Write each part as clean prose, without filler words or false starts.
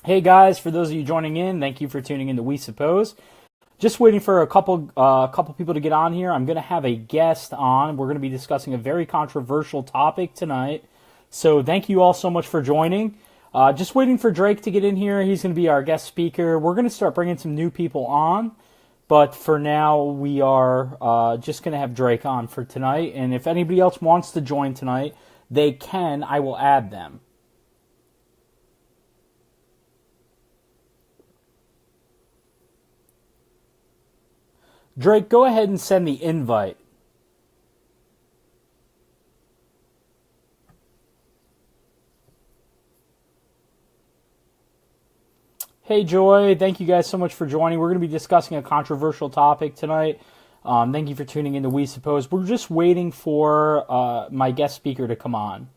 Hey guys, for those of you joining in, thank you for tuning in to We Suppose. Just waiting for a couple people to get on here. I'm going to have a guest on. We're going to be discussing a very controversial topic tonight. So thank you all so much for joining. Just waiting for Drake to get in here. He's going to be our guest speaker. We're going to start bringing some new people on. But for now, we are just going to have Drake on for tonight. And if anybody else wants to join tonight, they can. I will add them. Drake, go ahead and send the invite. Hey, Joy. Thank you guys so much for joining. We're going to be discussing a controversial topic tonight. Thank you for tuning in to We Suppose. We're just waiting for my guest speaker to come on.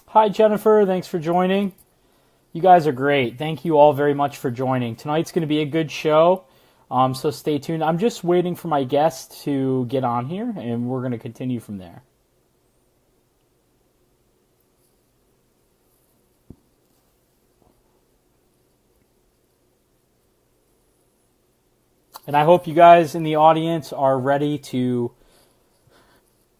Hi, Jennifer. Thanks for joining. You guys are great. Thank you all very much for joining. Tonight's going to be a good show, so stay tuned. I'm just waiting for my guest to get on here, and we're going to continue from there. And I hope you guys in the audience are ready to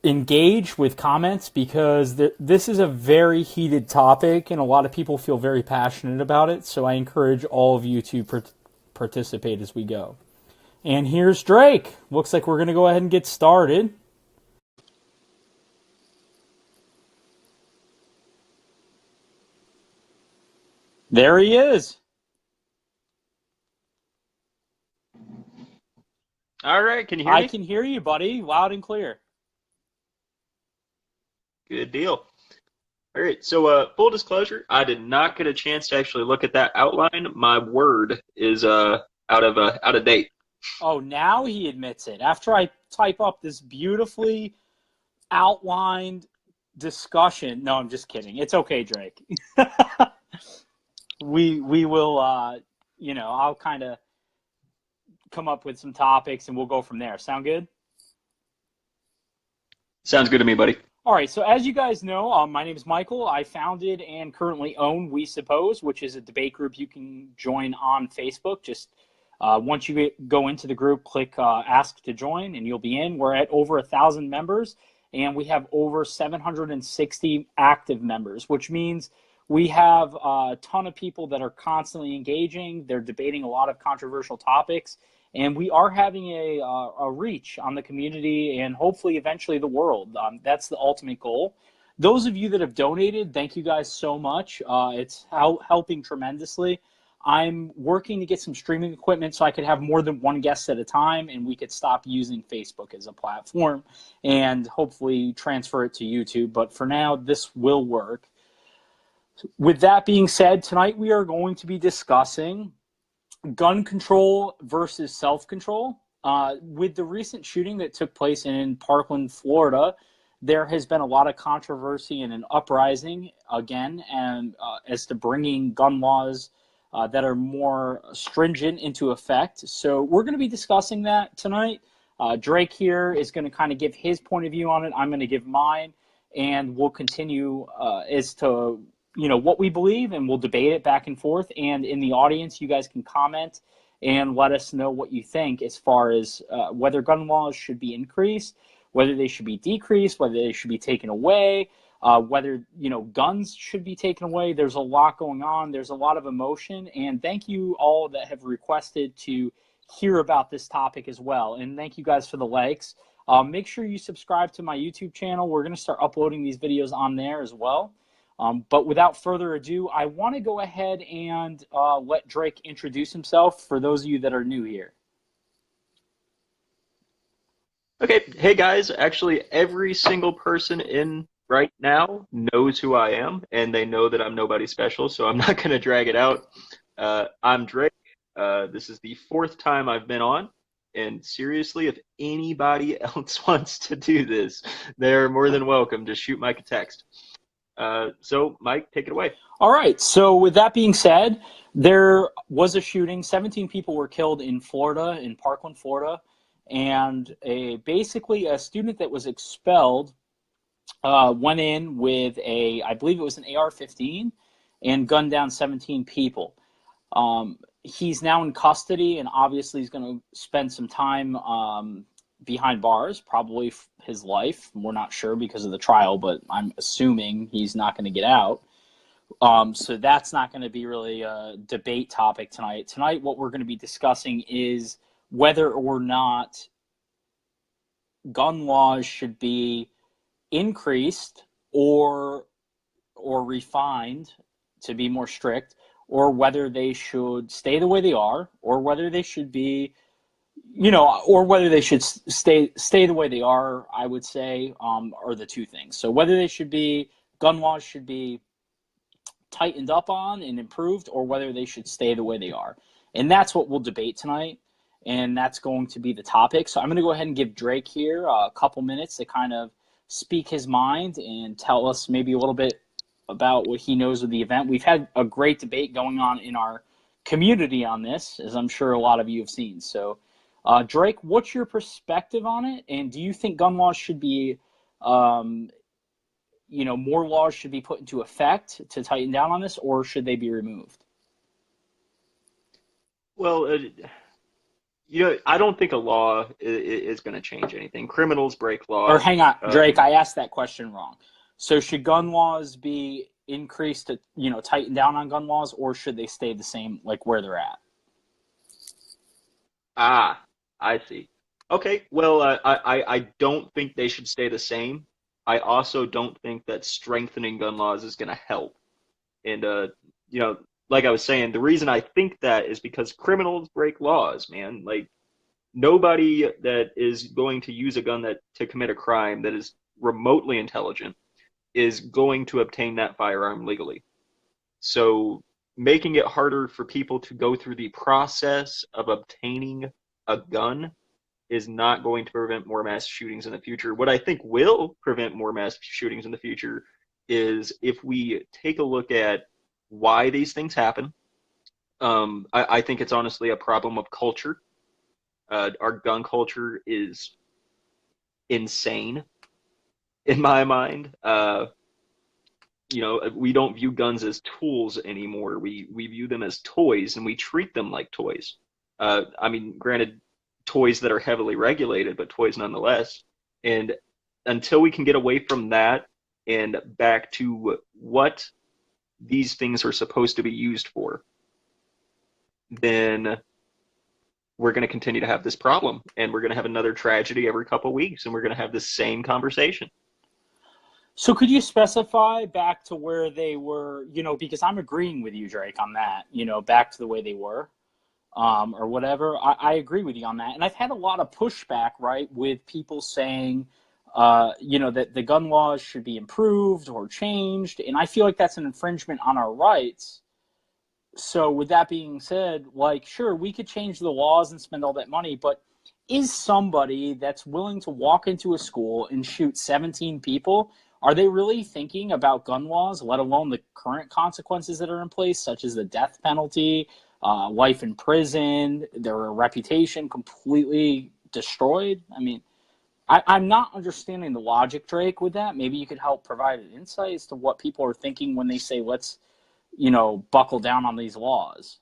engage with comments because this is a very heated topic and a lot of people feel very passionate about it. So I encourage all of you to participate as we go. And here's Drake. Looks like we're going to go ahead and get started. There he is. All right, can you hear I me? can hear you, buddy, loud and clear. Good deal. All right, so full disclosure, I did not get a chance to actually look at that outline. My word is out of date. Oh, now he admits it. After I type up this beautifully outlined discussion. No, I'm just kidding. It's okay, Drake. We will I'll kind of come up with some topics and we'll go from there. Sound good? Sounds good to me, buddy. All right, so as you guys know, my name is Michael. I founded and currently own We Suppose, which is a debate group you can join on Facebook. Just once you go into the group, click Ask to Join, and you'll be in. We're at over 1,000 members, and we have over 760 active members, which means we have a ton of people that are constantly engaging. They're debating a lot of controversial topics, and we are having a reach on the community and hopefully eventually the world. That's the ultimate goal. Those of you that have donated, thank you guys so much. It's helping tremendously. I'm working to get some streaming equipment so I could have more than one guest at a time, and we could stop using Facebook as a platform and hopefully transfer it to YouTube. But for now, this will work. With that being said, tonight we are going to be discussing gun control versus self-control. With the recent shooting that took place in Parkland, Florida, there has been a lot of controversy and an uprising again, and as to bringing gun laws that are more stringent into effect. So we're going to be discussing that tonight. Drake here is going to kind of give his point of view on it. I'm going to give mine, and we'll continue as to what we believe, and we'll debate it back and forth. And in the audience, you guys can comment and let us know what you think as far as whether gun laws should be increased, whether they should be decreased, whether they should be taken away, whether guns should be taken away. There's a lot going on. There's a lot of emotion, and thank you all that have requested to hear about this topic as well. And thank you guys for the likes. Make sure you subscribe to my YouTube channel. We're going to start uploading these videos on there as well. But without further ado, I want to go ahead and let Drake introduce himself for those of you that are new here. Okay, hey guys, actually every single person in right now knows who I am, and they know that I'm nobody special, so I'm not going to drag it out. I'm Drake. This is the fourth time I've been on. And seriously, if anybody else wants to do this, they're more than welcome. Just shoot Mike a text. So, Mike, take it away. All right. So with that being said, there was a shooting. 17 people were killed in Florida, in Parkland, Florida, and basically a student that was expelled went in with I believe it was an AR-15, and gunned down 17 people. He's now in custody, and obviously he's going to spend some time behind bars, probably his life. We're not sure because of the trial, but I'm assuming he's not going to get out. So that's not going to be really a debate topic tonight. Tonight, what we're going to be discussing is whether or not gun laws should be increased or refined to be more strict, or whether they should stay the way they are, or whether they should be, or whether they should stay the way they are, I would say, are the two things. So whether gun laws should be tightened up on and improved, or whether they should stay the way they are. And that's what we'll debate tonight, and that's going to be the topic. So I'm going to go ahead and give Drake here a couple minutes to kind of speak his mind and tell us maybe a little bit about what he knows of the event. We've had a great debate going on in our community on this, as I'm sure a lot of you have seen. So, Drake, what's your perspective on it? And do you think gun laws should be, more laws should be put into effect to tighten down on this, or should they be removed? Well, I don't think a law is going to change anything. Criminals break laws. Or hang on, Drake, I asked that question wrong. So should gun laws be increased to, tighten down on gun laws, or should they stay the same, like where they're at? Ah, I see. Okay, well, I don't think they should stay the same. I also don't think that strengthening gun laws is going to help. And, like I was saying, the reason I think that is because criminals break laws, man. Like, nobody that is going to use a gun to commit a crime that is remotely intelligent is going to obtain that firearm legally. So making it harder for people to go through the process of obtaining a gun is not going to prevent more mass shootings in the future. What I think will prevent more mass shootings in the future is if we take a look at why these things happen. I think it's honestly a problem of culture. Our gun culture is insane in my mind. We don't view guns as tools anymore. We view them as toys, and we treat them like toys. Granted, toys that are heavily regulated, but toys nonetheless. And until we can get away from that and back to what these things are supposed to be used for, then we're going to continue to have this problem, and we're going to have another tragedy every couple of weeks, and we're going to have the same conversation. So could you specify back to where they were, because I'm agreeing with you, Drake, on that, back to the way they were, or whatever. I agree with you on that. And I've had a lot of pushback, right, with people saying, that the gun laws should be improved or changed. And I feel like that's an infringement on our rights. So with that being said, sure, we could change the laws and spend all that money, but is somebody that's willing to walk into a school and shoot 17 people, are they really thinking about gun laws, let alone the current consequences that are in place, such as the death penalty, life in prison, their reputation completely destroyed? I'm not understanding the logic, Drake, with that. Maybe you could help provide an insight as to what people are thinking when they say, let's, buckle down on these laws.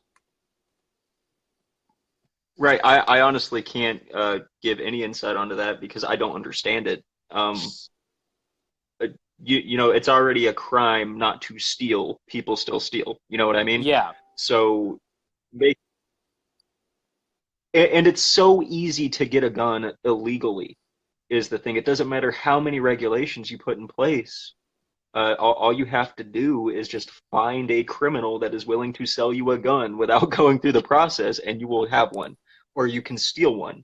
Right. I honestly can't give any insight onto that because I don't understand it. It's already a crime not to steal. People still steal. You know what I mean? Yeah. So, and it's so easy to get a gun illegally is the thing. It doesn't matter how many regulations you put in place. All you have to do is just find a criminal that is willing to sell you a gun without going through the process, and you will have one. Or you can steal one.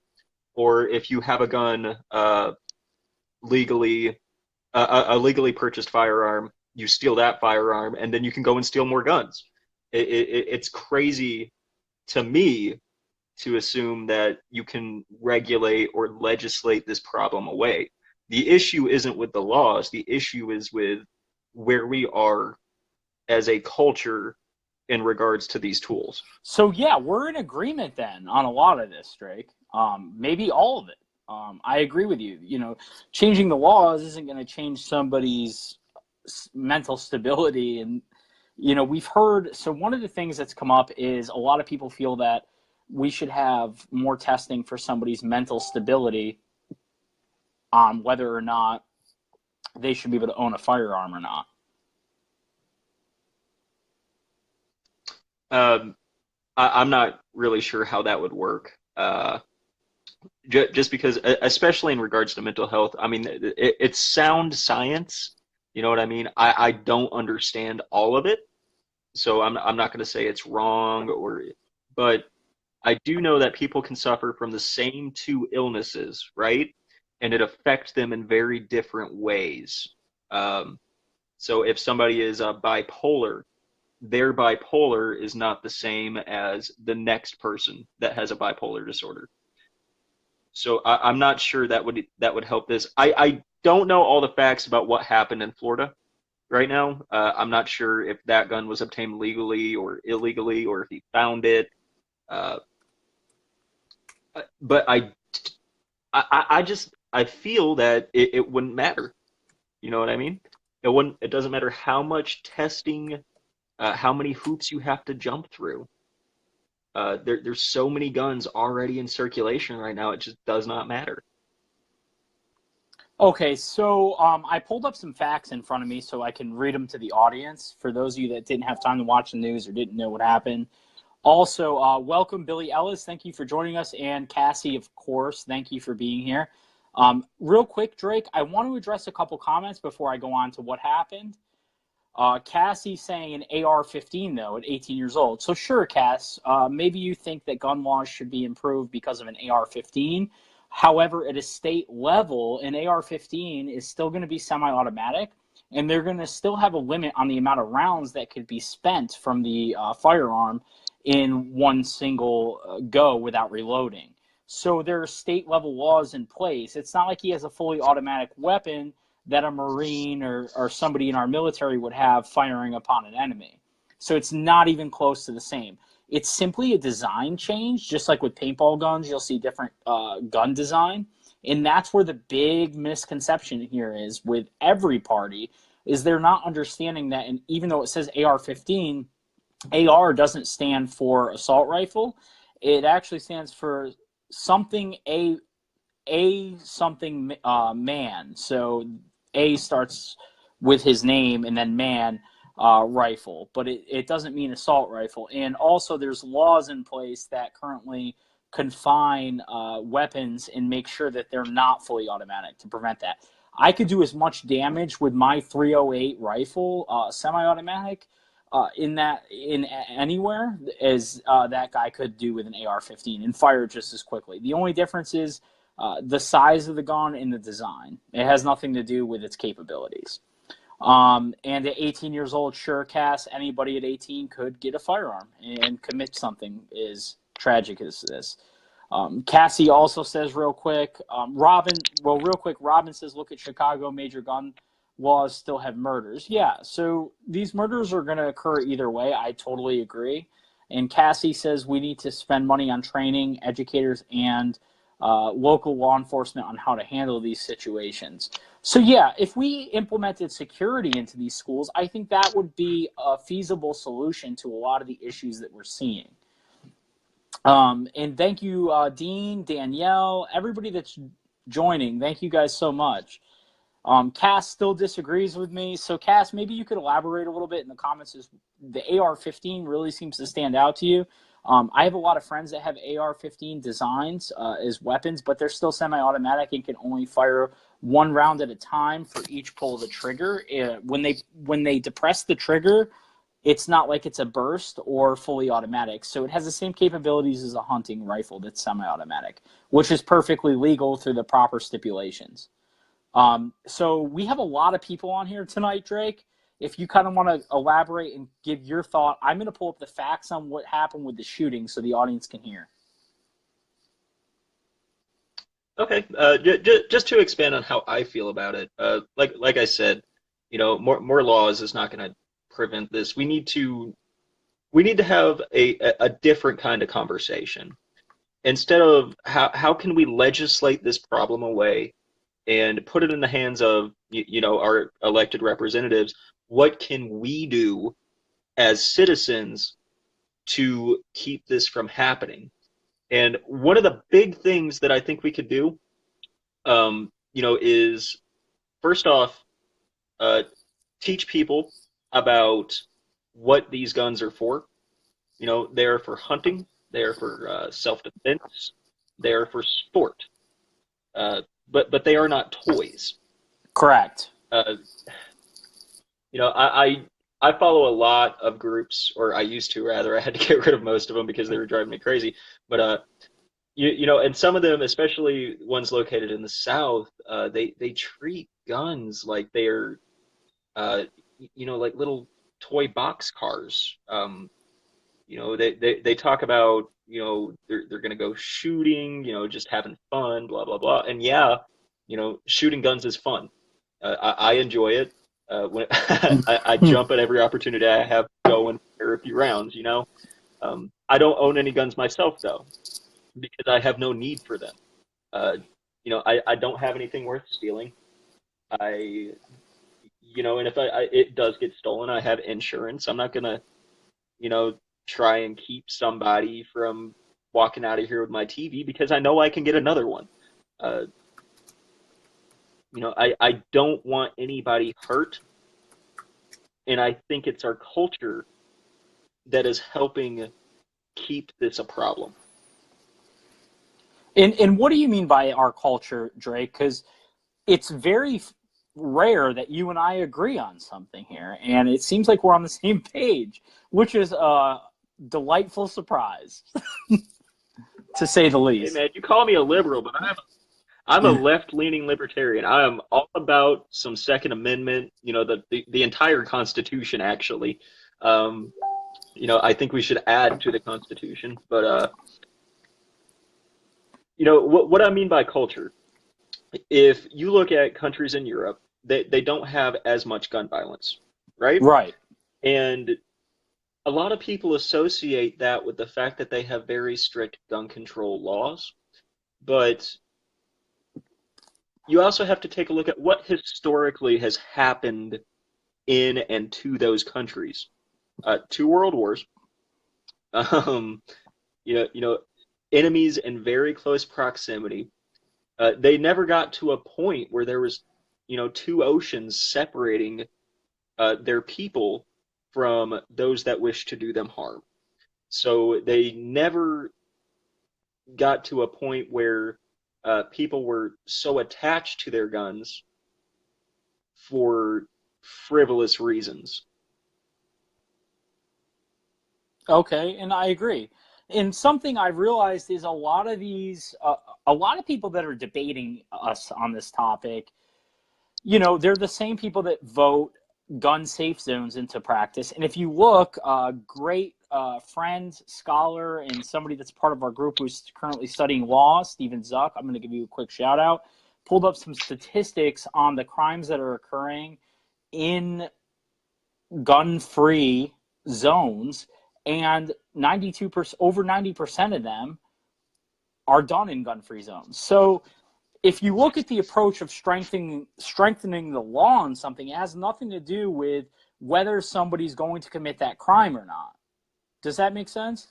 Or if you have a gun legally, a legally purchased firearm, you steal that firearm, and then you can go and steal more guns. It's crazy to me to assume that you can regulate or legislate this problem away. The issue isn't with the laws, the issue is with where we are as a culture in regards to these tools. So yeah, we're in agreement then on a lot of this, Drake. Maybe all of it. I agree with you. You know, changing the laws isn't going to change somebody's mental stability. And, you know, we've heard, so one of the things that's come up is a lot of people feel that we should have more testing for somebody's mental stability on whether or not they should be able to own a firearm or not. I'm not really sure how that would work. Just because, especially in regards to mental health, I mean, it's sound science. You know what I mean? I don't understand all of it, so I'm not going to say it's wrong, but I do know that people can suffer from the same two illnesses, right? And it affects them in very different ways. So if somebody is bipolar, their bipolar is not the same as the next person that has a bipolar disorder. So I'm not sure that would help this. I don't know all the facts about what happened in Florida right now. I'm not sure if that gun was obtained legally or illegally, or if he found it. But I feel that it wouldn't matter. You know what I mean? It doesn't matter how much testing, how many hoops you have to jump through. There's so many guns already in circulation right now. It just does not matter. Okay, so I pulled up some facts in front of me so I can read them to the audience for those of you that didn't have time to watch the news or didn't know what happened. Also, welcome, Billy Ellis. Thank you for joining us. And Cassie, of course, thank you for being here. Real quick, Drake, I want to address a couple comments before I go on to what happened. Cassie saying an AR-15, though, at 18 years old. So sure, Cass, maybe you think that gun laws should be improved because of an AR-15. However, at a state level, an AR-15 is still going to be semi-automatic, and they're going to still have a limit on the amount of rounds that could be spent from the firearm in one single go without reloading. So there are state-level laws in place. It's not like he has a fully automatic weapon that a Marine or somebody in our military would have firing upon an enemy. So it's not even close to the same. It's simply a design change, just like with paintball guns, you'll see different gun design. And that's where the big misconception here is with every party, is they're not understanding that, and even though it says AR-15, AR doesn't stand for assault rifle. It actually stands for something something man. So A starts with his name and then man, rifle, but it doesn't mean assault rifle. And also there's laws in place that currently confine weapons and make sure that they're not fully automatic to prevent that. I could do as much damage with my 308 rifle, semi-automatic, in anywhere as that guy could do with an AR-15 and fire just as quickly. The only difference is the size of the gun and the design. It has nothing to do with its capabilities. And at 18 years old, sure, Cass, anybody at 18 could get a firearm and commit something as tragic as this. Cassie also says real quick, Robin says, look at Chicago, major gun laws still have murders. Yeah, so these murders are going to occur either way. I totally agree. And Cassie says we need to spend money on training educators and local law enforcement on how to handle these situations. So yeah, if we implemented security into these schools, I think that would be a feasible solution to a lot of the issues that we're seeing. And thank you, Dean, Danielle, everybody that's joining. Thank you guys so much. Cass still disagrees with me. So Cass, maybe you could elaborate a little bit in the comments. Is the AR-15 really seems to stand out to you? I have a lot of friends that have AR-15 designs as weapons, but they're still semi-automatic and can only fire one round at a time for each pull of the trigger. When they depress the trigger, it's not like it's a burst or fully automatic. So it has the same capabilities as a hunting rifle that's semi-automatic, which is perfectly legal through the proper stipulations. So we have a lot of people on here tonight, Drake. if you kind of want to elaborate and give your thought, I'm going to pull up the facts on what happened with the shooting so the audience can hear. Okay, just to expand on how I feel about it, like I said, more laws is not going to prevent this. We need to have a different kind of conversation. Instead of how can we legislate this problem away and put it in the hands of our elected representatives, what can we do as citizens to keep this from happening? And one of the big things that I think we could do, is first off, teach people about what these guns are for. They are for hunting, they are for self-defense, they are for sport, but they are not toys. Correct. I follow a lot of groups, or I used to rather. I had to get rid of most of them because they were driving me crazy. But and some of them, especially ones located in the South, they treat guns like they are, like little toy box cars. They talk about they're gonna go shooting, just having fun, blah blah blah. And yeah, shooting guns is fun. I enjoy it. When I jump at every opportunity I have to go and fire a few rounds. I don't own any guns myself though, because I have no need for them. I don't have anything worth stealing. And if it does get stolen, I have insurance. I'm not gonna, try and keep somebody from walking out of here with my TV because I know I can get another one. I don't want anybody hurt, and I think it's our culture that is helping keep this a problem. And what do you mean by our culture, Drake? Because it's very rare that you and I agree on something here, and it seems like we're on the same page, which is a delightful surprise, to say the least. Hey man, you call me a liberal, but I'm a left-leaning libertarian. I am all about some Second Amendment, the entire Constitution, actually. I think we should add to the Constitution. But, what I mean by culture, if you look at countries in Europe, they don't have as much gun violence, right? Right. And a lot of people associate that with the fact that they have very strict gun control laws. But you also have to take a look at what historically has happened in and to those countries. 2 world wars, enemies in very close proximity. They never got to a point where there was, 2 oceans separating their people from those that wish to do them harm. So they never got to a point where people were so attached to their guns for frivolous reasons. Okay, and I agree. And something I've realized is a lot of people that are debating us on this topic, they're the same people that vote gun safe zones into practice. And if you look, great friend, scholar, and somebody that's part of our group who's currently studying law, Stephen Zuck, I'm going to give you a quick shout out, pulled up some statistics on the crimes that are occurring in gun-free zones, and over 90% of them are done in gun-free zones. So if you look at the approach of strengthening the law on something, it has nothing to do with whether somebody's going to commit that crime or not. Does that make sense?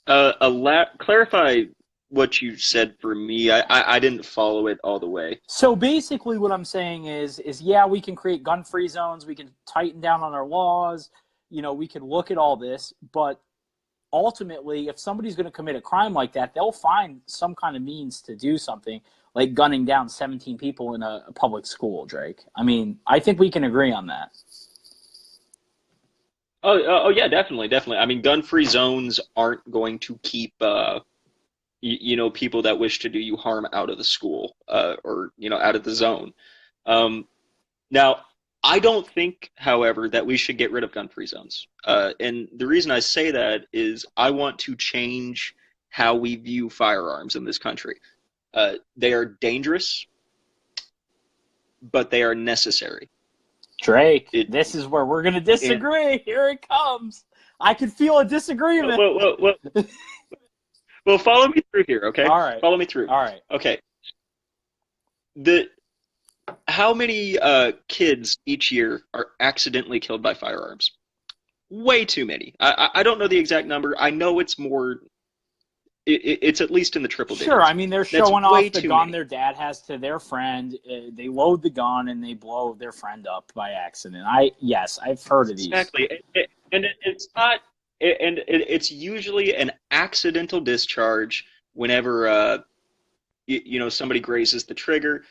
Clarify what you said for me. I didn't follow it all the way. So basically what I'm saying is yeah, we can create gun-free zones, we can tighten down on our laws, we can look at all this, but ultimately, if somebody's going to commit a crime like that, they'll find some kind of means to do something, like gunning down 17 people in a public school, Drake. I mean, I think we can agree on that. Oh yeah, definitely. I mean, gun-free zones aren't going to keep, people that wish to do you harm out of the school, or out of the zone. Now, I don't think, however, that we should get rid of gun-free zones. And the reason I say that is I want to change how we view firearms in this country. They are dangerous, but they are necessary. Drake, this is where we're going to disagree. Here it comes. I can feel a disagreement. Well, follow me through here, okay? All right. Follow me through. All right. Okay. How many kids each year are accidentally killed by firearms? Way too many. I don't know the exact number. I know it's more. It's at least in the triple digits. Sure, I mean, they're showing off the gun their dad has to their friend. They load the gun and they blow their friend up by accident. Yes, I've heard of these. Exactly, and it's not. And it's usually an accidental discharge whenever somebody grazes the trigger,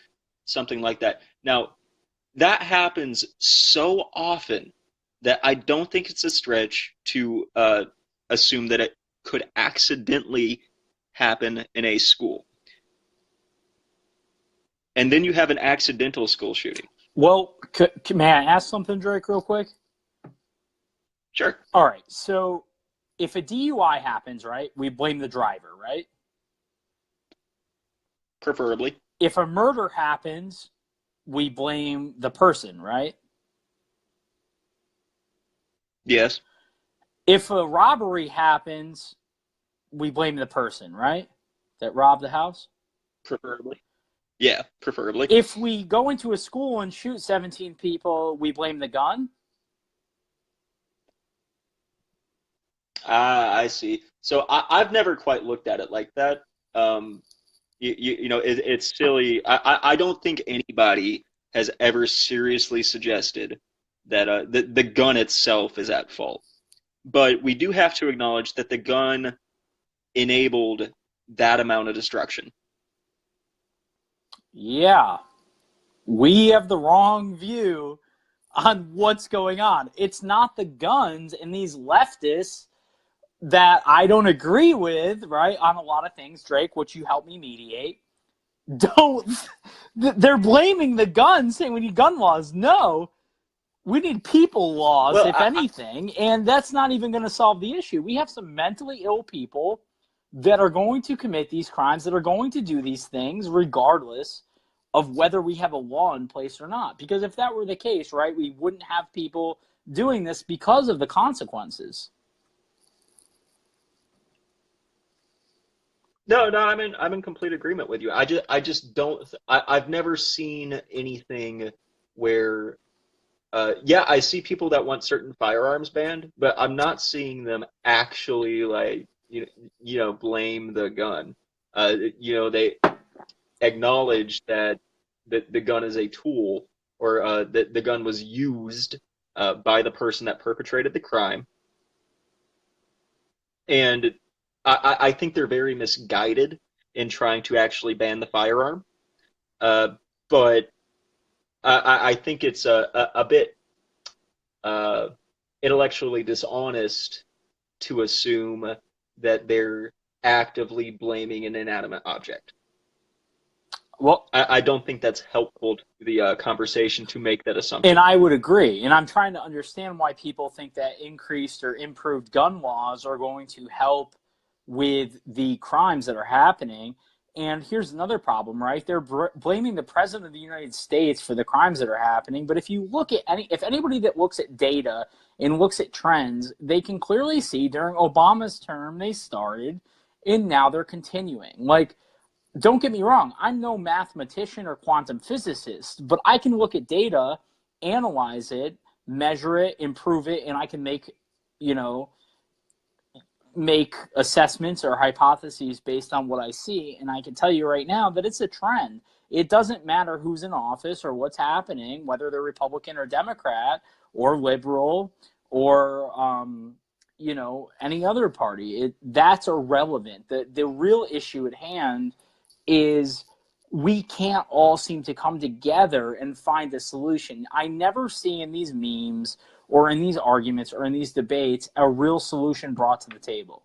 something like that. Now, that happens so often that I don't think it's a stretch to assume that it could accidentally happen in a school. And then you have an accidental school shooting. Well, may I ask something, Drake, real quick? Sure. All right. So if a DUI happens, right, we blame the driver, right? Preferably. If a murder happens, we blame the person, right? Yes. If a robbery happens, we blame the person, right? That robbed the house? Preferably. Yeah, preferably. If we go into a school and shoot 17 people, we blame the gun? I see. So I've never quite looked at it like that. It's silly. I don't think anybody has ever seriously suggested that the gun itself is at fault. But we do have to acknowledge that the gun enabled that amount of destruction. Yeah. We have the wrong view on what's going on. It's not the guns and these leftists that I don't agree with, right, on a lot of things, Drake, which you help me mediate. They're blaming the guns, saying we need gun laws. No, we need people laws, if anything, and that's not even going to solve the issue. We have some mentally ill people that are going to commit these crimes, that are going to do these things regardless of whether we have a law in place or not. Because if that were the case, right, we wouldn't have people doing this because of the consequences. No, I'm in complete agreement with you. I just don't. I've never seen anything where, I see people that want certain firearms banned, but I'm not seeing them actually blame the gun. They acknowledge that the gun is a tool, or that the gun was used by the person that perpetrated the crime, and I think they're very misguided in trying to actually ban the firearm, but I think it's a bit intellectually dishonest to assume that they're actively blaming an inanimate object. Well, I don't think that's helpful to the conversation to make that assumption. And I would agree. And I'm trying to understand why people think that increased or improved gun laws are going to help with the crimes that are happening. And here's another problem, right? They're blaming the president of the United States for the crimes that are happening. But if you look at if anybody that looks at data and looks at trends, they can clearly see during Obama's term they started, and now they're continuing. Like, don't get me wrong, I'm no mathematician or quantum physicist, but I can look at data, analyze it, measure it, improve it, and I can make assessments or hypotheses based on what I see. And I can tell you right now that it's a trend. It doesn't matter who's in office or what's happening, whether they're Republican or Democrat or liberal or, any other party. That's irrelevant. The real issue at hand is we can't all seem to come together and find a solution. I never see in these memes or in these arguments or in these debates a real solution brought to the table.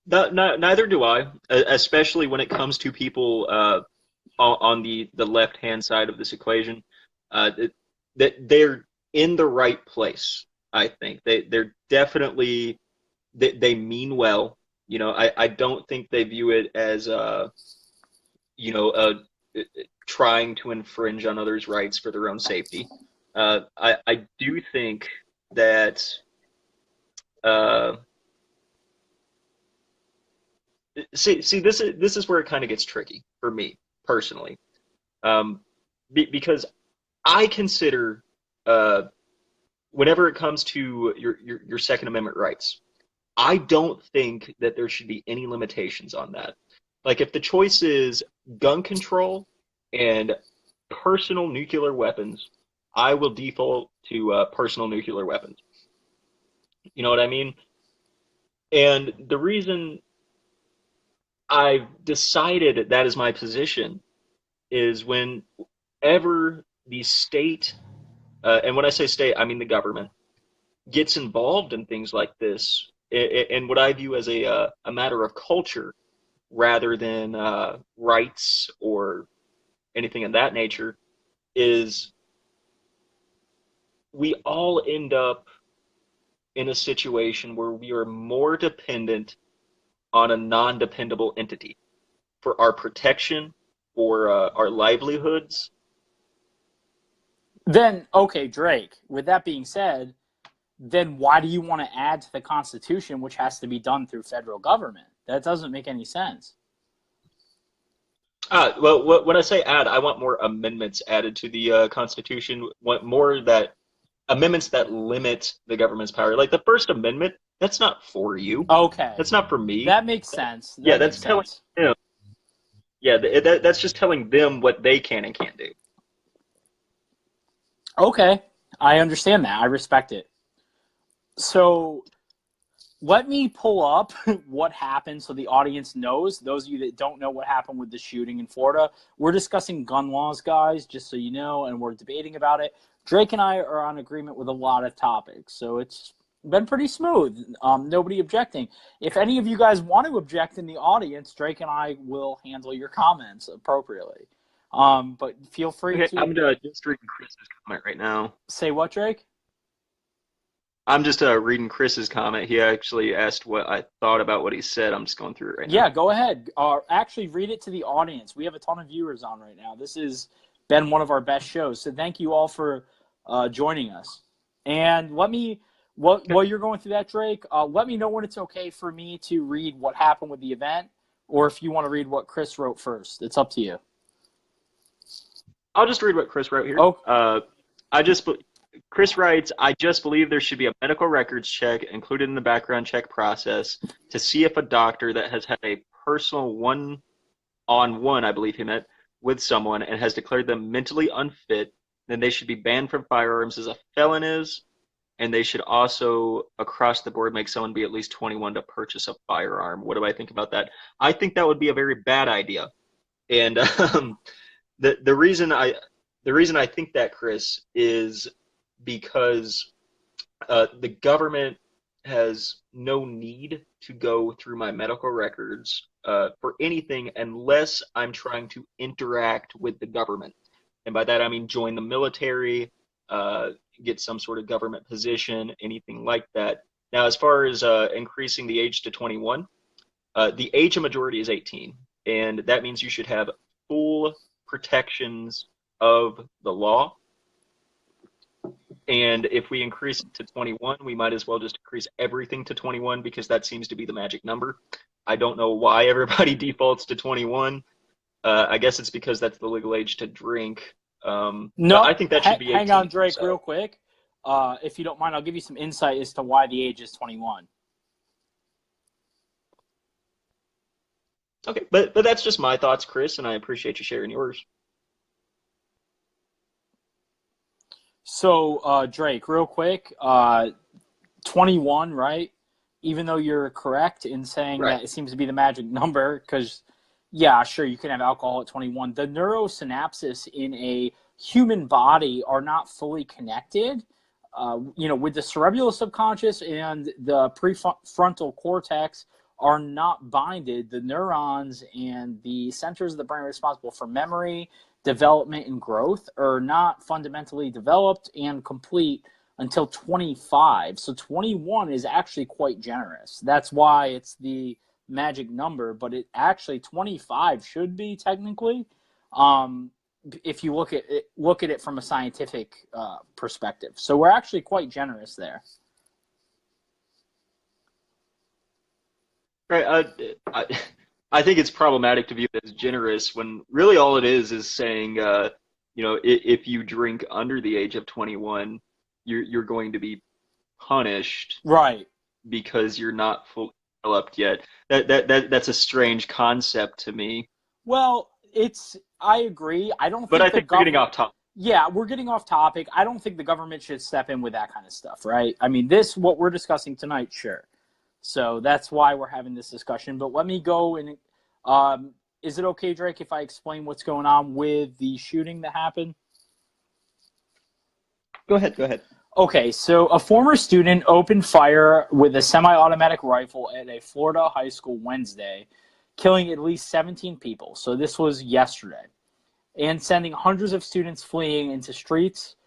No, neither do I, especially when it comes to people on the left hand side of this equation, that they're in the right place. I think they're definitely they mean well. I don't think they view it as trying to infringe on others' rights for their own safety. I do think that uh, see this is where it kind of gets tricky for me personally, because I consider whenever it comes to your Second Amendment rights, I don't think that there should be any limitations on that. Like if the choice is gun control and personal nuclear weapons, I will default to personal nuclear weapons. You know what I mean? And the reason I've decided that is my position is whenever the state, and when I say state, I mean the government, gets involved in things like this, and what I view as a matter of culture rather than rights or anything of that nature, is we all end up in a situation where we are more dependent on a non-dependable entity for our protection, for our livelihoods. Then, okay, Drake, with that being said, then why do you want to add to the Constitution, which has to be done through federal government? That doesn't make any sense. Well, when I say add, I want more amendments added to the Constitution. Want more that amendments that limit the government's power. Like the First Amendment, that's not for you. Okay. That's not for me. That makes sense. That's telling them. Yeah, that's just telling them what they can and can't do. Okay. I understand that. I respect it. So let me pull up what happened so the audience knows. Those of you that don't know what happened with the shooting in Florida, we're discussing gun laws, guys, just so you know, and we're debating about it. Drake and I are on agreement with a lot of topics, so it's been pretty smooth. Nobody objecting. If any of you guys want to object in the audience, Drake and I will handle your comments appropriately. But feel free to... I'm just reading Chris's comment right now. Say what, Drake? I'm just reading Chris's comment. He actually asked what I thought about what he said. I'm just going through it right now. Yeah, go ahead. Actually, read it to the audience. We have a ton of viewers on right now. This has been one of our best shows. So thank you all for joining us. And let me, while you're going through that, Drake, let me know when it's okay for me to read what happened with the event, or if you want to read what Chris wrote first. It's up to you. I'll just read what Chris wrote here. Oh. Chris writes, I just believe there should be a medical records check included in the background check process to see if a doctor that has had a personal one-on-one, I believe he meant, with someone and has declared them mentally unfit, then they should be banned from firearms as a felon is, and they should also, across the board, make someone be at least 21 to purchase a firearm. What do I think about that? I think that would be a very bad idea. And the reason I think that, Chris, is because the government has no need to go through my medical records for anything unless I'm trying to interact with the government. And by that I mean join the military, get some sort of government position, anything like that. Now, as far as increasing the age to 21, the age of majority is 18, and that means you should have full protections of the law. And if we increase it to 21, we might as well just increase everything to 21 because that seems to be the magic number. I don't know why everybody defaults to 21. I guess it's because that's the legal age to drink. No, I think that should be 18. Hang on, Drake, real quick. If you don't mind, I'll give you some insight as to why the age is 21. Okay, but that's just my thoughts, Chris, and I appreciate you sharing yours. So, Drake, real quick, 21, right? Even though you're correct in saying that it seems to be the magic number, because, yeah, sure, you can have alcohol at 21. The neurosynapses in a human body are not fully connected, with the cerebral subconscious and the prefrontal cortex are not binded. The neurons and the centers of the brain responsible for memory, development, and growth are not fundamentally developed and complete until 25. So 21 is actually quite generous. That's why it's the magic number, but it actually 25 should be technically, if you look at it from a scientific perspective. So we're actually quite generous there. Right. I think it's problematic to view it as generous when really all it is saying, if you drink under the age of 21, you're going to be punished Right. because you're not fully developed yet. That's a strange concept to me. Well, I agree. I don't But think I think we're getting off topic. Yeah, we're getting off topic. I don't think the government should step in with that kind of stuff, right? I mean, what we're discussing tonight, sure. So that's why we're having this discussion. But let me go and is it okay, Drake, if I explain what's going on with the shooting that happened? Go ahead. Okay, so a former student opened fire with a semi-automatic rifle at a Florida high school Wednesday, killing at least 17 people. So this was yesterday, and sending hundreds of students fleeing into streets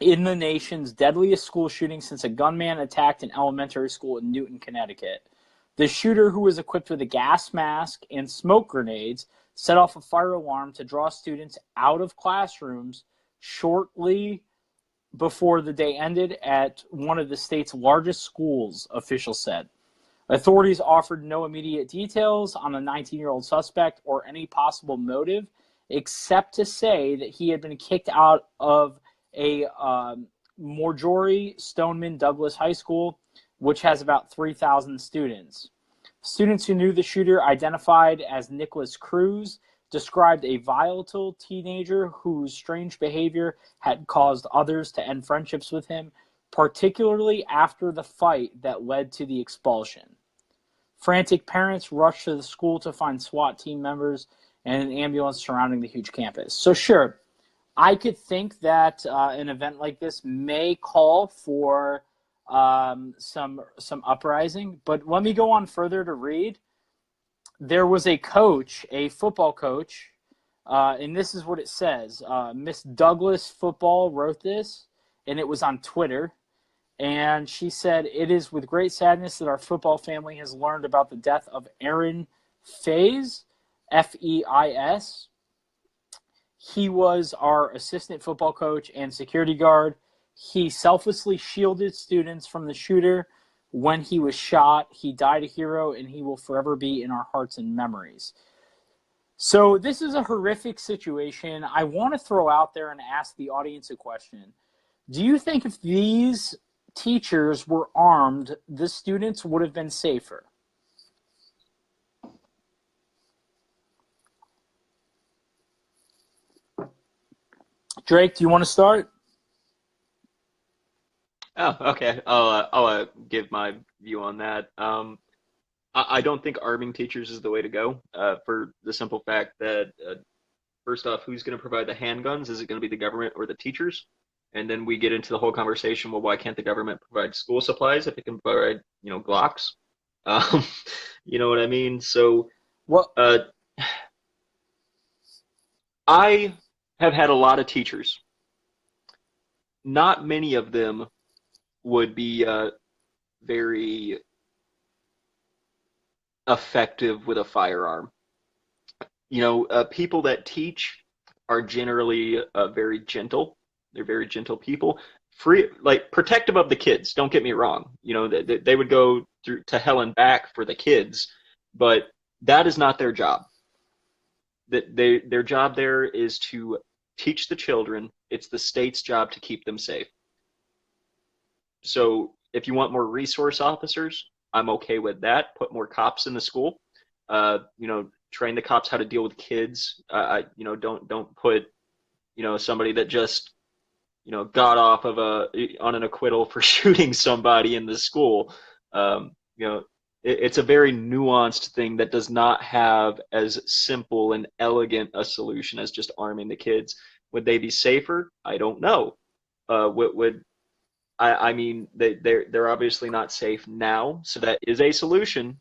in the nation's deadliest school shooting since a gunman attacked an elementary school in Newton, Connecticut. The shooter, who was equipped with a gas mask and smoke grenades, set off a fire alarm to draw students out of classrooms shortly before the day ended at one of the state's largest schools, officials said. Authorities offered no immediate details on the 19-year-old suspect or any possible motive, except to say that he had been kicked out of a Marjory Stoneman Douglas High School, which has about 3,000 students. Students who knew the shooter, identified as Nicholas Cruz, described a volatile teenager whose strange behavior had caused others to end friendships with him, particularly after the fight that led to the expulsion. Frantic parents rushed to the school to find SWAT team members and an ambulance surrounding the huge campus. So sure, I could think that an event like this may call for some uprising, but let me go on further to read. There was a coach, a football coach, and this is what it says. Miss Douglas Football wrote this, and it was on Twitter. And she said, "It is with great sadness that our football family has learned about the death of Aaron Feis, Feis. He was our assistant football coach and security guard. He selflessly shielded students from the shooter. When he was shot, he died a hero, and he will forever be in our hearts and memories." So this is a horrific situation. I want to throw out there and ask the audience a question. Do you think if these teachers were armed, the students would have been safer? Drake, do you want to start? Oh, okay. I'll give my view on that. I don't think arming teachers is the way to go, for the simple fact that, first off, who's going to provide the handguns? Is it going to be the government or the teachers? And then we get into the whole conversation, well, why can't the government provide school supplies if it can provide, Glocks? You know what I mean? So, Well, I have had a lot of teachers. Not many of them would be very effective with a firearm. People that teach are generally very gentle. They're very gentle people, protective of the kids. Don't get me wrong. They would go through to hell and back for the kids, but that is not their job. Their job there is to teach the children. It's the state's job to keep them safe. So if you want more resource officers, I'm okay with that. Put more cops in the school. Train the cops how to deal with kids. Don't put, somebody that just, got off of on an acquittal for shooting somebody in the school. It's a very nuanced thing that does not have as simple and elegant a solution as just arming the kids. Would they be safer? I don't know. I mean, they're obviously not safe now, so that is a solution.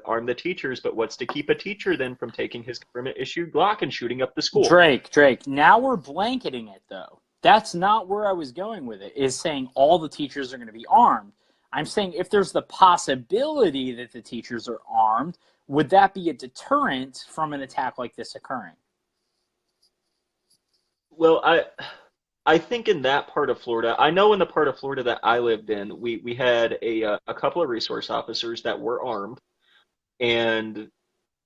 Arm the teachers, but what's to keep a teacher then from taking his government-issued Glock and shooting up the school? Drake, now we're blanketing it, though. That's not where I was going with it, is saying all the teachers are going to be armed. I'm saying if there's the possibility that the teachers are armed, would that be a deterrent from an attack like this occurring? Well, I think in that part of Florida, I know in the part of Florida that I lived in, we had a couple of resource officers that were armed, and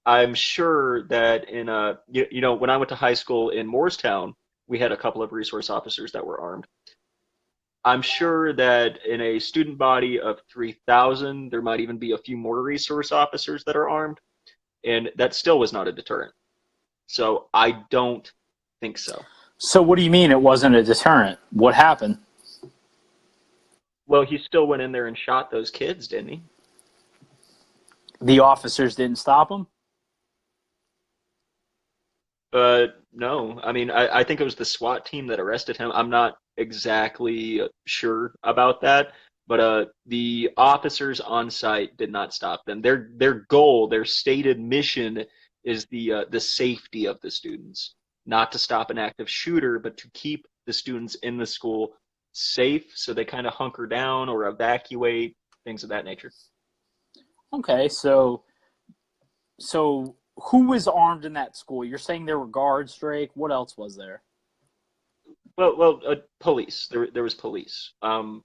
I'm sure that in when I went to high school in Moorestown, we had a couple of resource officers that were armed. I'm sure that in a student body of 3,000, there might even be a few more resource officers that are armed, and that still was not a deterrent. So I don't think so. So what do you mean it wasn't a deterrent? What happened? Well, he still went in there and shot those kids, didn't he? The officers didn't stop him? No. I mean, I think it was the SWAT team that arrested him. I'm not exactly sure about that, but the officers on site did not stop them. Their goal, their stated mission, is the safety of the students, not to stop an active shooter, but to keep the students in the school safe, so they kind of hunker down or evacuate, things of that nature. Okay, so who was armed in that school? You're saying there were guards, Drake. What else was there? Well, police. There was police. And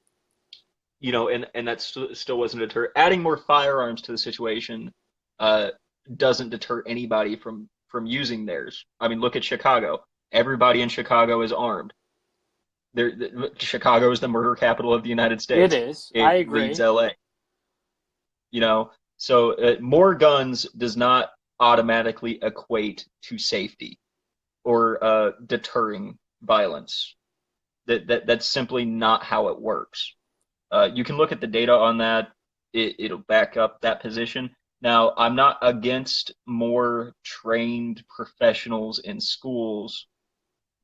that still wasn't a deter. Adding more firearms to the situation doesn't deter anybody from using theirs. I mean, look at Chicago. Everybody in Chicago is armed. Chicago is the murder capital of the United States. It is. I agree. Leads LA. So more guns does not automatically equate to safety or deterring violence. That's simply not how it works. You can look at the data on that. It'll back up that position. Now, I'm not against more trained professionals in schools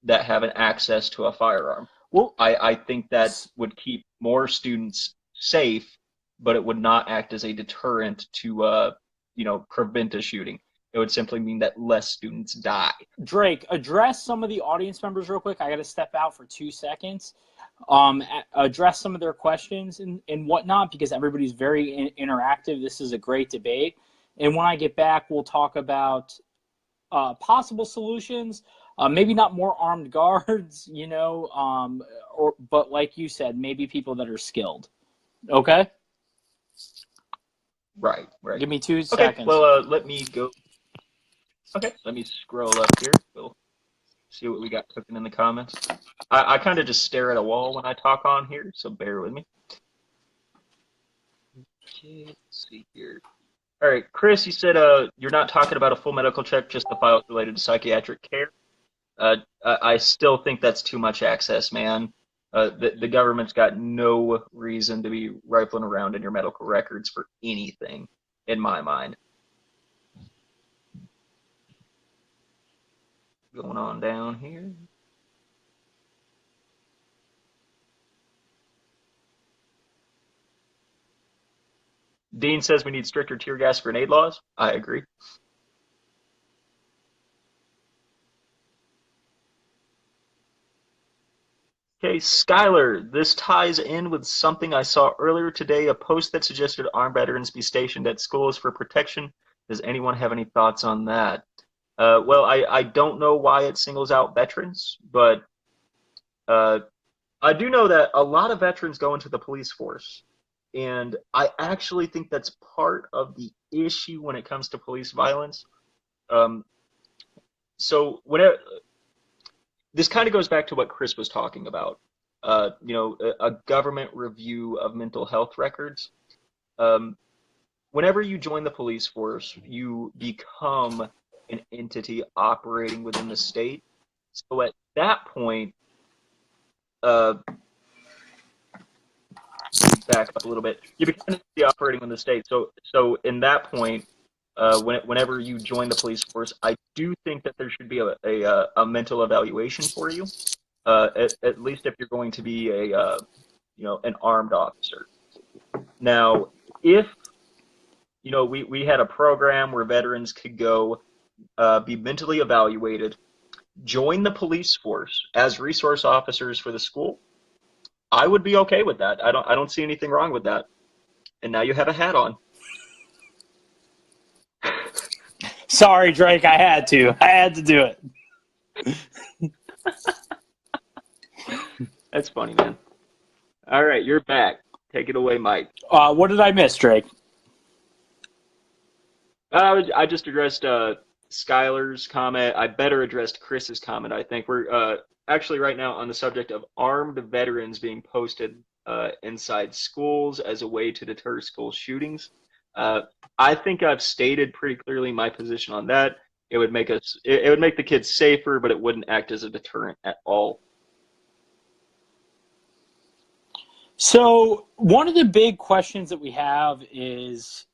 that have an access to a firearm. Well, I think that would keep more students safe, but it would not act as a deterrent to prevent a shooting. It would simply mean that less students die. Drake, address some of the audience members real quick. I got to step out for 2 seconds. Address some of their questions and whatnot, because everybody's very interactive. This is a great debate. And when I get back, we'll talk about possible solutions. Maybe not more armed guards, but like you said, maybe people that are skilled. Okay? Right. Give me 2 seconds. Okay, well, let me go. Okay, let me scroll up here. We'll see what we got cooking in the comments. I kind of just stare at a wall when I talk on here, so bear with me. Okay, let's see here. All right, Chris, you said you're not talking about a full medical check, just the files related to psychiatric care. I still think that's too much access, man. The government's got no reason to be rifling around in your medical records for anything, in my mind. Going on down here. Dean says we need stricter tear gas grenade laws. I agree. Okay, Skylar, this ties in with something I saw earlier today, a post that suggested armed veterans be stationed at schools for protection. Does anyone have any thoughts on that? Well, I don't know why it singles out veterans, but I do know that a lot of veterans go into the police force. And I actually think that's part of the issue when it comes to police violence. So whenever, this kind of goes back to what Chris was talking about, a government review of mental health records. Whenever you join the police force, you become an entity operating within the state. So at that point, back up a little bit, you become an entity operating in the state. So in that point, whenever you join the police force, I do think that there should be a mental evaluation for you, at least if you're going to be an armed officer. Now, if we had a program where veterans could go be mentally evaluated, join the police force as resource officers for the school, I would be okay with that. I don't see anything wrong with that. And now you have a hat on. Sorry, Drake, I had to do it. That's funny, man. All right, you're back. Take it away, Mike. What did I miss, Drake? I just addressed Skylar's comment. I better addressed Chris's comment. I think we're actually right now on the subject of armed veterans being posted inside schools as a way to deter school shootings. I think I've stated pretty clearly my position on that. It would make the kids safer, but it wouldn't act as a deterrent at all. So one of the big questions that we have is,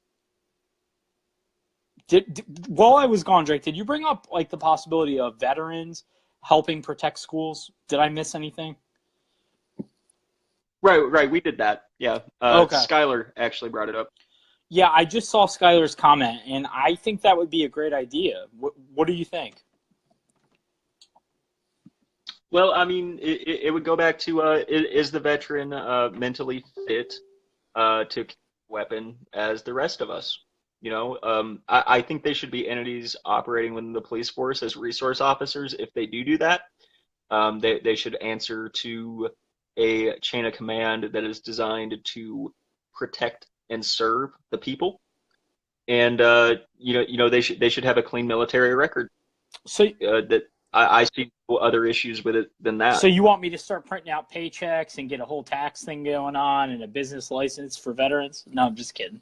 while I was gone, Drake, did you bring up like the possibility of veterans helping protect schools? Did I miss anything? Right. We did that. Yeah. Okay. Skylar actually brought it up. Yeah, I just saw Skylar's comment, and I think that would be a great idea. What do you think? Well, I mean, it would go back to is the veteran mentally fit to carry a weapon as the rest of us? I think they should be entities operating within the police force as resource officers. If they do that, they should answer to a chain of command that is designed to protect and serve the people, and they should have a clean military record. So that I see no other issues with it than that. So you want me to start printing out paychecks and get a whole tax thing going on and a business license for veterans? No, I'm just kidding.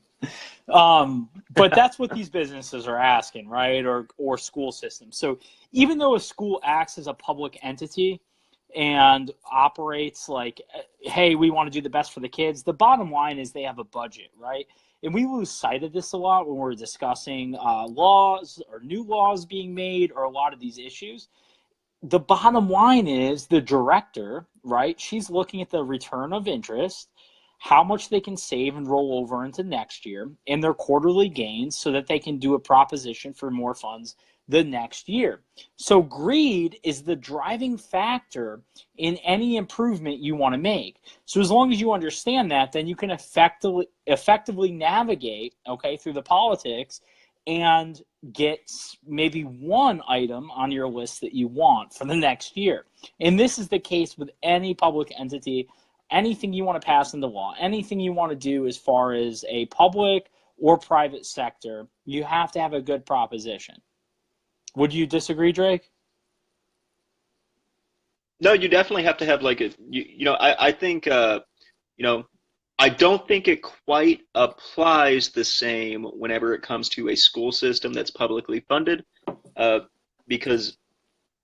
But that's what these businesses are asking, right? Or school systems. So even though a school acts as a public entity and operates like, hey, we want to do the best for the kids, the bottom line is they have a budget, right? And we lose sight of this a lot when we're discussing laws or new laws being made or a lot of these issues. The bottom line is the director, right? She's looking at the return of interest, how much they can save and roll over into next year, and their quarterly gains so that they can do a proposition for more funds the next year. So greed is the driving factor in any improvement you want to make. So as long as you understand that, then you can effectively navigate, okay, through the politics and get maybe one item on your list that you want for the next year. And this is the case with any public entity, anything you want to pass into law, anything you want to do as far as a public or private sector, you have to have a good proposition. Would you disagree, Drake? No, you definitely have to have like I think, I don't think it quite applies the same whenever it comes to a school system that's publicly funded, because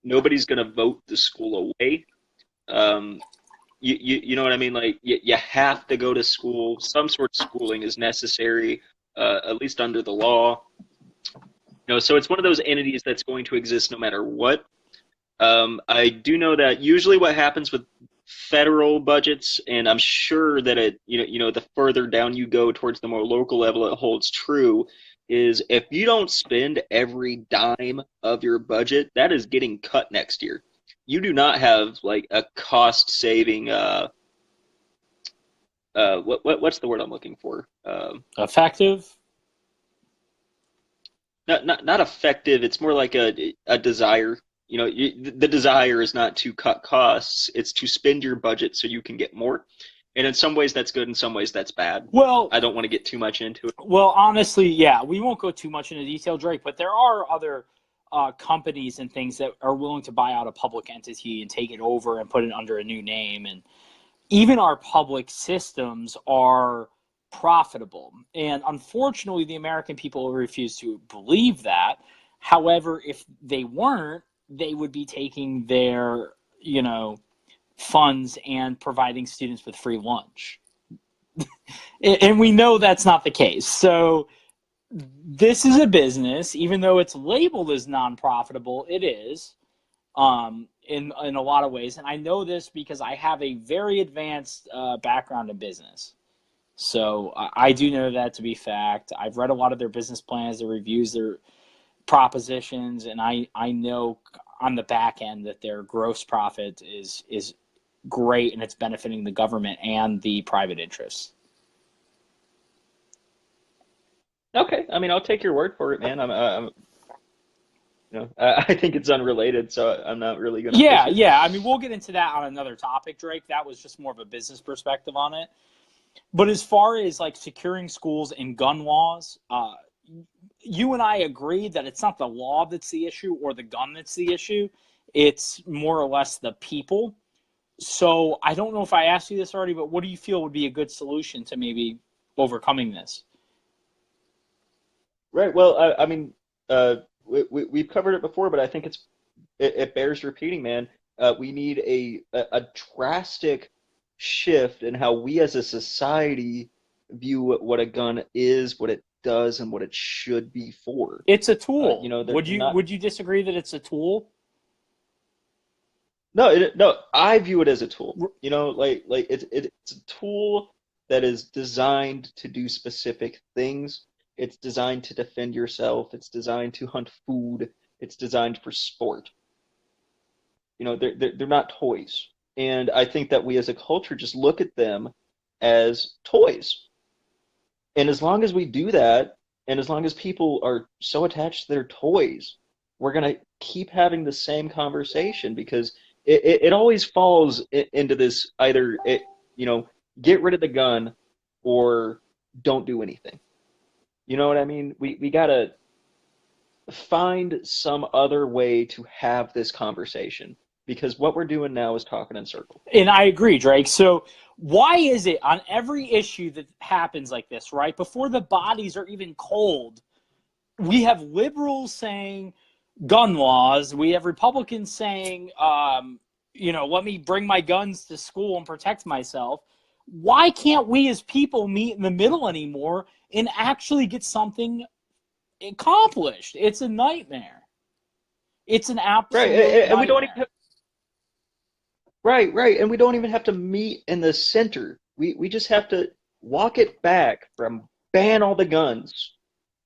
nobody's going to vote the school away. You know what I mean? Like you have to go to school. Some sort of schooling is necessary, at least under the law. So it's one of those entities that's going to exist no matter what. I do know that usually what happens with federal budgets, and I'm sure that the further down you go towards the more local level, it holds true, is if you don't spend every dime of your budget, that is getting cut next year. You do not have like a cost saving. What's the word I'm looking for? Effective. Not effective. It's more like a desire. The desire is not to cut costs. It's to spend your budget so you can get more. And in some ways that's good. In some ways that's bad. Well, I don't want to get too much into it. Well, honestly, yeah, we won't go too much into detail, Drake, but there are other companies and things that are willing to buy out a public entity and take it over and put it under a new name. And even our public systems are profitable. And unfortunately, the American people refuse to believe that. However, if they weren't, they would be taking their, funds and providing students with free lunch. And we know that's not the case. So this is a business, even though it's labeled as non-profitable, it is. in a lot of ways, and I know this because I have a very advanced background in business. So I do know that to be fact. I've read a lot of their business plans, their reviews, their propositions, and I know on the back end that their gross profit is great, and it's benefiting the government and the private interests. Okay, I mean, I'll take your word for it, man. I think it's unrelated, so I'm not really gonna push Yeah, it. yeah. I mean, we'll get into that on another topic, Drake. That was just more of a business perspective on it. But as far as like securing schools and gun laws, you and I agree that it's not the law that's the issue or the gun that's the issue. It's more or less the people. So I don't know if I asked you this already, but what do you feel would be a good solution to maybe overcoming this? Right. Well, I mean, we've covered it before, but I think it bears repeating, man. We need a drastic shift in how we as a society view what a gun is, what it does, and what it should be for. It's a tool. They're not. Would you disagree that it's a tool? No, no. I view it as a tool. Like it's a tool that is designed to do specific things. It's designed to defend yourself. It's designed to hunt food. It's designed for sport. They're not toys. And I think that we as a culture just look at them as toys. And as long as we do that, and as long as people are so attached to their toys, we're going to keep having the same conversation because it always falls into this either get rid of the gun or don't do anything. You know what I mean? We got to find some other way to have this conversation because what we're doing now is talking in circles. And I agree, Drake. So why is it on every issue that happens like this, right? Before the bodies are even cold, we have liberals saying gun laws. We have Republicans saying, let me bring my guns to school and protect myself. Why can't we as people meet in the middle anymore and actually get something accomplished? It's a nightmare. It's an Right, absolute and we don't even nightmare. have, right, and we don't even have to meet in the center. We just have to walk it back from ban all the guns.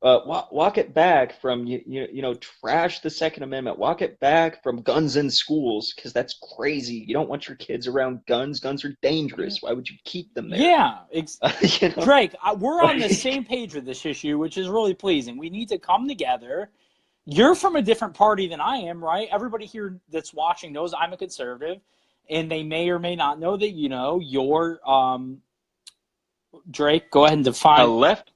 Walk it back from trash the Second Amendment. Walk it back from guns in schools because that's crazy. You don't want your kids around guns. Guns are dangerous. Why would you keep them there? Yeah, You know, Drake, we're on the like, same page with this issue, which is really pleasing. We need to come together. You're from a different party than I am, right? Everybody here that's watching knows I'm a conservative, and they may or may not know that, you're Drake. Go ahead and a define left.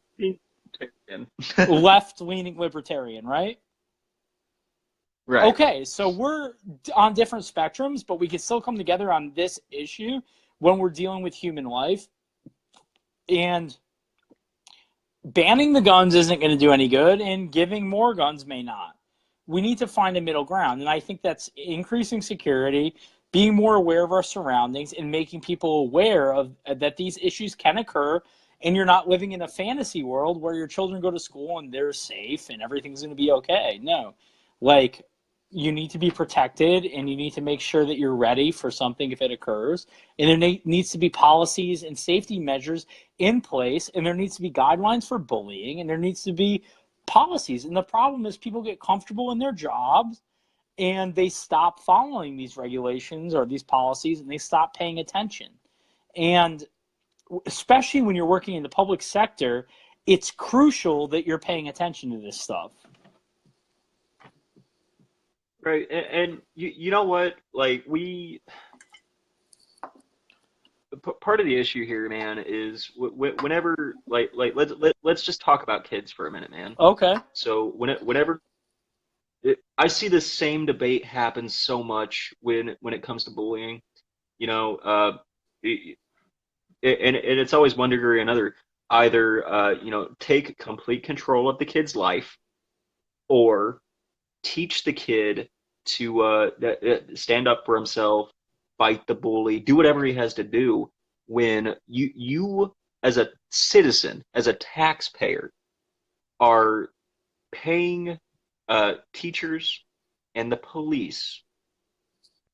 left-leaning libertarian, right? Right. Okay, so we're on different spectrums, but we can still come together on this issue when we're dealing with human life. And banning the guns isn't going to do any good, and giving more guns may not. We need to find a middle ground, and I think that's increasing security, being more aware of our surroundings, and making people aware of that these issues can occur, and you're not living in a fantasy world where your children go to school and they're safe and everything's going to be okay. No, like you need to be protected, and you need to make sure that you're ready for something if it occurs. And there needs to be policies and safety measures in place, and there needs to be guidelines for bullying, and there needs to be policies. And the problem is people get comfortable in their jobs and they stop following these regulations or these policies, and they stop paying attention. And especially when you're working in the public sector, it's crucial that you're paying attention to this stuff. Right. And you know what? Like part of the issue here, man, is whenever let's just talk about kids for a minute, man. Okay. So whenever I see this same debate happen so much when it comes to bullying, you know, and it's always one degree or another. Either take complete control of the kid's life, or teach the kid to stand up for himself, fight the bully, do whatever he has to do. When you as a citizen, as a taxpayer, are paying teachers and the police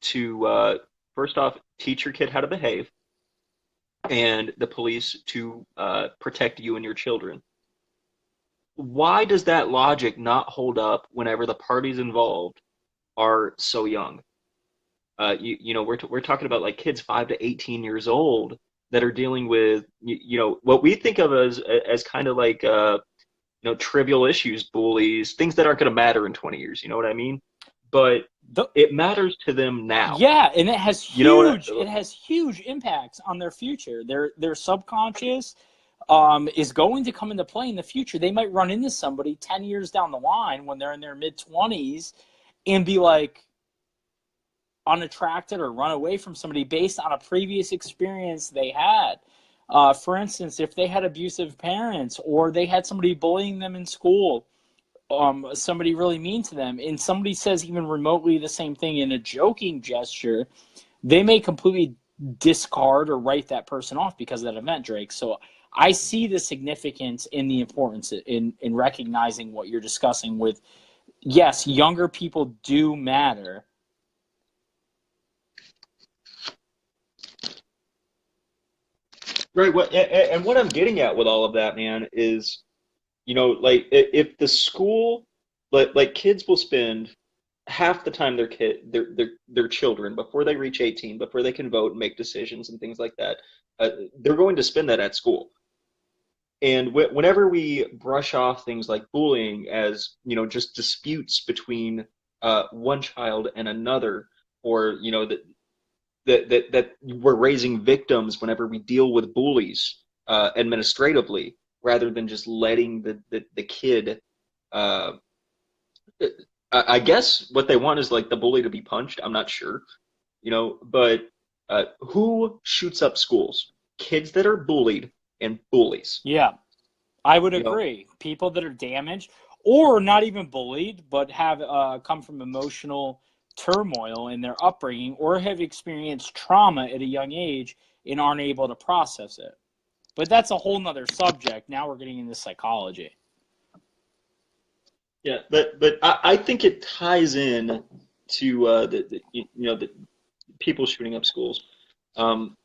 to first off teach your kid how to behave, and the police to protect you and your children. Why does that logic not hold up whenever the parties involved are so young? We're talking about like kids 5 to 18 years old that are dealing with what we think of as kind of like trivial issues, bullies, things that aren't going to matter in 20 years. You know what I mean? But it matters to them now. Yeah, and it has You know what huge impacts on their future. Their subconscious is going to come into play in the future. They might run into somebody 10 years down the line when they're in their mid-20s and be like unattracted or run away from somebody based on a previous experience they had. For instance, if they had abusive parents or they had somebody bullying them in school, somebody really mean to them, and somebody says even remotely the same thing in a joking gesture, they may completely discard or write that person off because of that event, Drake. So I see the significance in the importance in recognizing what you're discussing with, yes, younger people do matter. Right. And what I'm getting at with all of that, man, is, like if the school, like kids will spend half the time their children before they reach 18, before they can vote and make decisions and things like that, they're going to spend that at school. And whenever we brush off things like bullying as, just disputes between one child and another, or, that we're raising victims whenever we deal with bullies administratively, rather than just letting the kid. I guess what they want is like the bully to be punched. I'm not sure, but who shoots up schools? Kids that are bullied and bullies. Yeah, I would agree. People that are damaged or not even bullied, but have come from emotional turmoil in their upbringing or have experienced trauma at a young age and aren't able to process it. But that's a whole nother subject. Now we're getting into psychology. Yeah, but I think it ties in to the people shooting up schools, and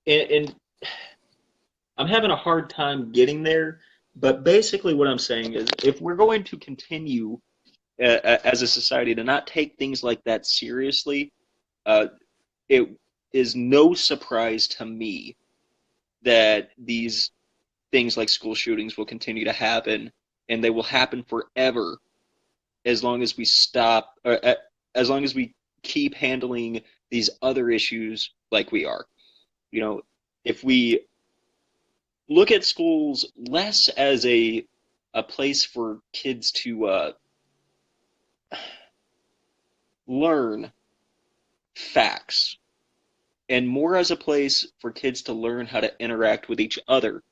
I'm having a hard time getting there. But basically, what I'm saying is, if we're going to continue as a society to not take things like that seriously, it is no surprise to me that these things like school shootings will continue to happen, and they will happen forever as long as we stop, as long as we keep handling these other issues like we are. If we look at schools less as a place for kids to learn facts, and more as a place for kids to learn how to interact with each other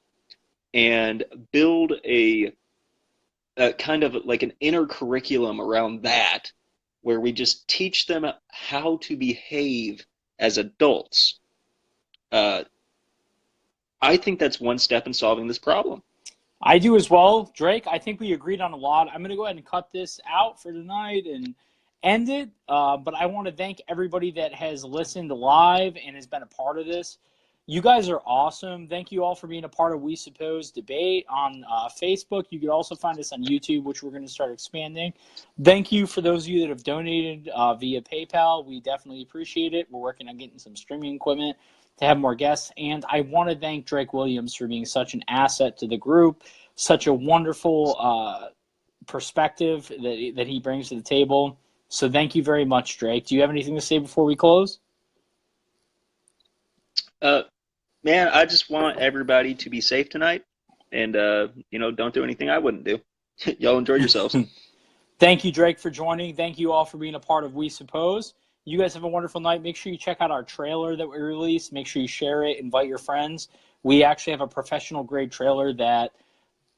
and build a kind of like an inner curriculum around that, where we just teach them how to behave as adults. I think that's one step in solving this problem. I do as well, Drake. I think we agreed on a lot. I'm going to go ahead and cut this out for tonight and end it. But I want to thank everybody that has listened live and has been a part of this. You guys are awesome. Thank you all for being a part of We Suppose Debate on Facebook. You can also find us on YouTube, which we're going to start expanding. Thank you for those of you that have donated via PayPal. We definitely appreciate it. We're working on getting some streaming equipment to have more guests. And I want to thank Drake Williams for being such an asset to the group, such a wonderful perspective that he brings to the table. So thank you very much, Drake. Do you have anything to say before we close? Man, I just want everybody to be safe tonight, and don't do anything I wouldn't do. Y'all enjoy yourselves. Thank you, Drake, for joining. Thank you all for being a part of We Suppose. You guys have a wonderful night. Make sure you check out our trailer that we released. Make sure you share it. Invite your friends. We actually have a professional-grade trailer that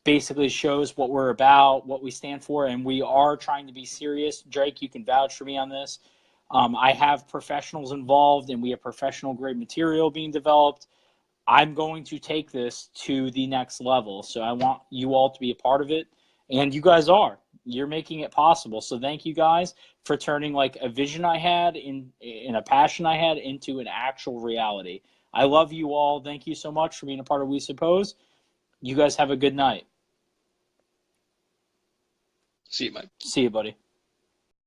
basically shows what we're about, what we stand for, and we are trying to be serious. Drake, you can vouch for me on this. I have professionals involved, and we have professional-grade material being developed. I'm going to take this to the next level, so I want you all to be a part of it And you guys are. You're making it possible. So thank you guys for turning like a vision I had in a passion I had into an actual reality. I love you all. Thank you so much for being a part of We Suppose. You guys have a good night. See you, Mike. See you, buddy.